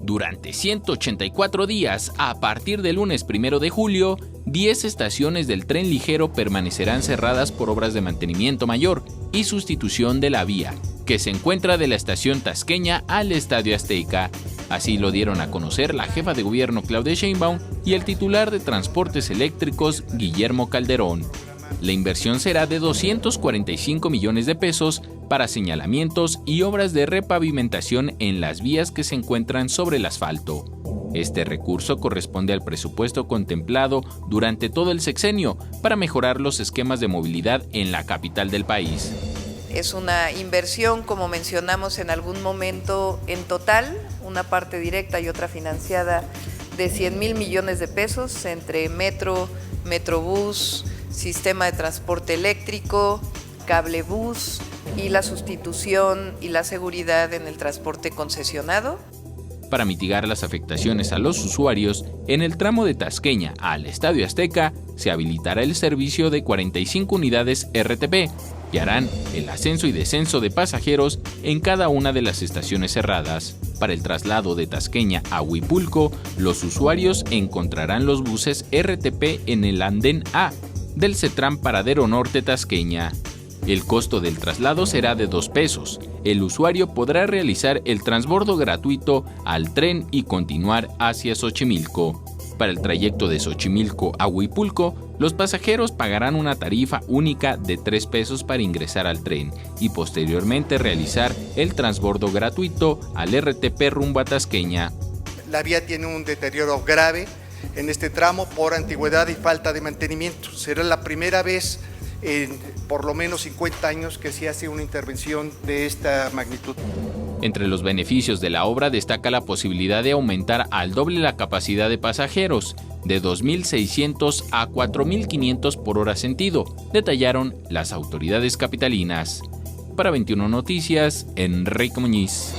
Durante 184 días, a partir del lunes 1 de julio, 10 estaciones del tren ligero permanecerán cerradas por obras de mantenimiento mayor y sustitución de la vía, que se encuentra de la estación Tasqueña al Estadio Azteca. Así lo dieron a conocer la jefa de gobierno Claudia Sheinbaum y el titular de Transportes Eléctricos Guillermo Calderón. La inversión será de 245 millones de pesos para señalamientos y obras de repavimentación en las vías que se encuentran sobre el asfalto. Este recurso corresponde al presupuesto contemplado durante todo el sexenio para mejorar los esquemas de movilidad en la capital del país. Es una inversión, como mencionamos en algún momento, en total, una parte directa y otra financiada de 100,000 millones de pesos entre metro, metrobús, sistema de transporte eléctrico, cablebús y la sustitución y la seguridad en el transporte concesionado. Para mitigar las afectaciones a los usuarios, en el tramo de Tasqueña al Estadio Azteca se habilitará el servicio de 45 unidades RTP que harán el ascenso y descenso de pasajeros en cada una de las estaciones cerradas. Para el traslado de Tasqueña a Huipulco, los usuarios encontrarán los buses RTP en el andén A del CETRAM Paradero Norte Tasqueña. El costo del traslado será de 2 pesos. El usuario podrá realizar el transbordo gratuito al tren y continuar hacia Xochimilco. Para el trayecto de Xochimilco a Huipulco, los pasajeros pagarán una tarifa única de 3 pesos para ingresar al tren y posteriormente realizar el transbordo gratuito al RTP rumbo a Tasqueña. La vía tiene un deterioro grave en este tramo por antigüedad y falta de mantenimiento. Será la primera vez en por lo menos 50 años que se hace una intervención de esta magnitud. Entre los beneficios de la obra destaca la posibilidad de aumentar al doble la capacidad de pasajeros, de 2.600 a 4.500 por hora sentido, detallaron las autoridades capitalinas. Para 21 Noticias, Enrique Muñiz.